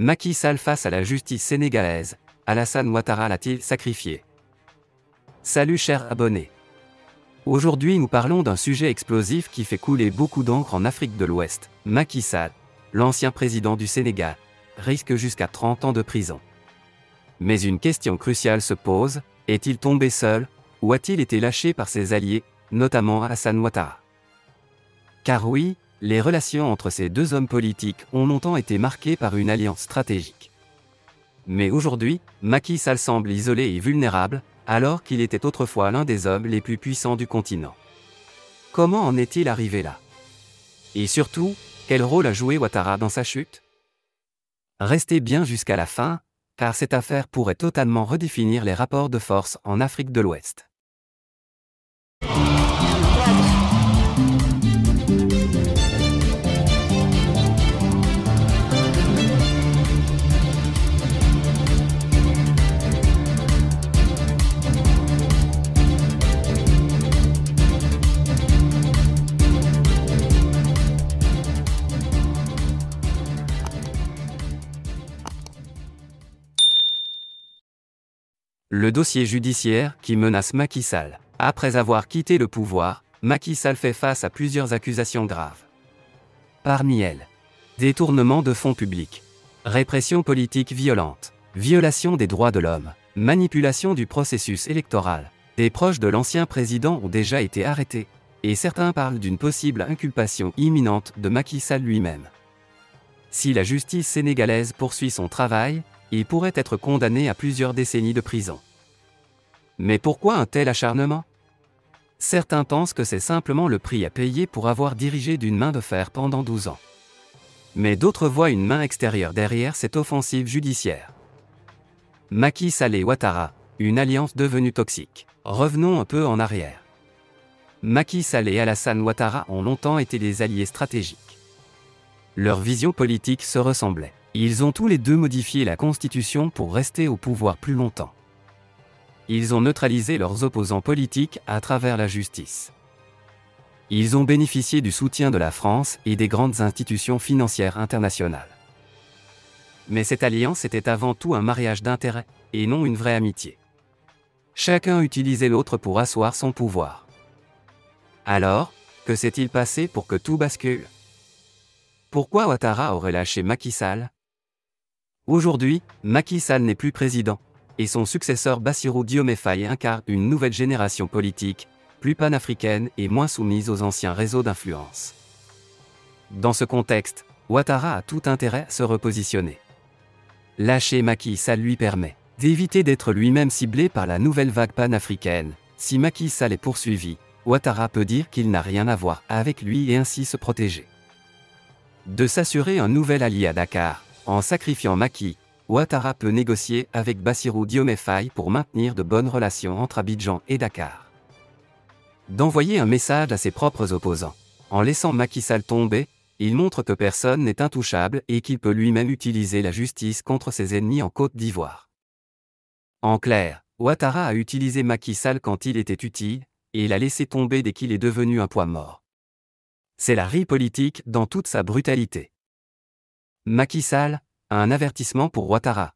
Macky Sall face à la justice sénégalaise, Alassane Ouattara l'a-t-il sacrifié? Salut chers abonnés. Aujourd'hui nous parlons d'un sujet explosif qui fait couler beaucoup d'encre en Afrique de l'Ouest. Macky Sall, l'ancien président du Sénégal, risque jusqu'à 30 ans de prison. Mais une question cruciale se pose, est-il tombé seul, ou a-t-il été lâché par ses alliés, notamment Alassane Ouattara? Car oui, les relations entre ces deux hommes politiques ont longtemps été marquées par une alliance stratégique. Mais aujourd'hui, Macky Sall semble isolé et vulnérable, alors qu'il était autrefois l'un des hommes les plus puissants du continent. Comment en est-il arrivé là? Et surtout, quel rôle a joué Ouattara dans sa chute? Restez bien jusqu'à la fin, car cette affaire pourrait totalement redéfinir les rapports de force en Afrique de l'Ouest. Le dossier judiciaire qui menace Macky Sall. Après avoir quitté le pouvoir, Macky Sall fait face à plusieurs accusations graves. Parmi elles, détournement de fonds publics, répression politique violente, violation des droits de l'homme, manipulation du processus électoral. Des proches de l'ancien président ont déjà été arrêtés, et certains parlent d'une possible inculpation imminente de Macky Sall lui-même. Si la justice sénégalaise poursuit son travail, il pourrait être condamné à plusieurs décennies de prison. Mais pourquoi un tel acharnement? Certains pensent que c'est simplement le prix à payer pour avoir dirigé d'une main de fer pendant 12 ans. Mais d'autres voient une main extérieure derrière cette offensive judiciaire. Macky Sall et Ouattara, une alliance devenue toxique. Revenons un peu en arrière. Macky Sall et Alassane Ouattara ont longtemps été des alliés stratégiques. Leur vision politique se ressemblait. Ils ont tous les deux modifié la Constitution pour rester au pouvoir plus longtemps. Ils ont neutralisé leurs opposants politiques à travers la justice. Ils ont bénéficié du soutien de la France et des grandes institutions financières internationales. Mais cette alliance était avant tout un mariage d'intérêts, et non une vraie amitié. Chacun utilisait l'autre pour asseoir son pouvoir. Alors, que s'est-il passé pour que tout bascule? Pourquoi Ouattara aurait lâché Macky Sall? Aujourd'hui, Macky Sall n'est plus président, et son successeur Bassirou Diomaye Faye incarne une nouvelle génération politique, plus panafricaine et moins soumise aux anciens réseaux d'influence. Dans ce contexte, Ouattara a tout intérêt à se repositionner. Lâcher Macky Sall lui permet d'éviter d'être lui-même ciblé par la nouvelle vague panafricaine. Si Macky Sall est poursuivi, Ouattara peut dire qu'il n'a rien à voir avec lui et ainsi se protéger. De s'assurer un nouvel allié à Dakar. En sacrifiant Macky, Ouattara peut négocier avec Bassirou Diomaye Faye pour maintenir de bonnes relations entre Abidjan et Dakar. D'envoyer un message à ses propres opposants. En laissant Macky Sall tomber, il montre que personne n'est intouchable et qu'il peut lui-même utiliser la justice contre ses ennemis en Côte d'Ivoire. En clair, Ouattara a utilisé Macky Sall quand il était utile, et l'a laissé tomber dès qu'il est devenu un poids mort. C'est la politique dans toute sa brutalité. Macky Sall, un avertissement pour Ouattara.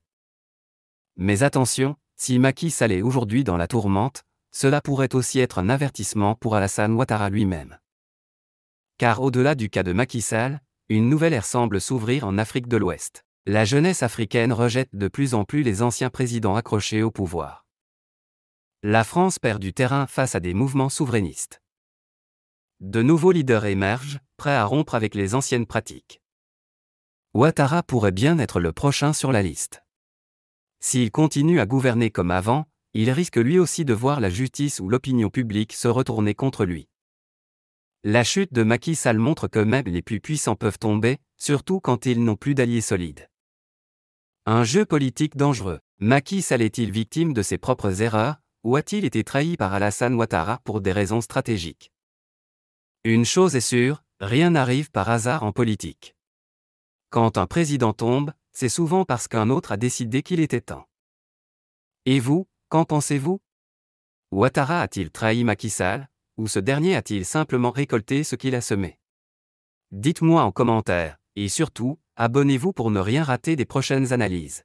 Mais attention, si Macky Sall est aujourd'hui dans la tourmente, cela pourrait aussi être un avertissement pour Alassane Ouattara lui-même. Car au-delà du cas de Macky Sall, une nouvelle ère semble s'ouvrir en Afrique de l'Ouest. La jeunesse africaine rejette de plus en plus les anciens présidents accrochés au pouvoir. La France perd du terrain face à des mouvements souverainistes. De nouveaux leaders émergent, prêts à rompre avec les anciennes pratiques. Ouattara pourrait bien être le prochain sur la liste. S'il continue à gouverner comme avant, il risque lui aussi de voir la justice ou l'opinion publique se retourner contre lui. La chute de Macky Sall montre que même les plus puissants peuvent tomber, surtout quand ils n'ont plus d'alliés solides. Un jeu politique dangereux. Macky Sall est-il victime de ses propres erreurs, ou a-t-il été trahi par Alassane Ouattara pour des raisons stratégiques? Une chose est sûre, rien n'arrive par hasard en politique. Quand un président tombe, c'est souvent parce qu'un autre a décidé qu'il était temps. Et vous, qu'en pensez-vous? Ouattara a-t-il trahi Macky Sall, ou ce dernier a-t-il simplement récolté ce qu'il a semé? Dites-moi en commentaire, et surtout, Abonnez-vous pour ne rien rater des prochaines analyses.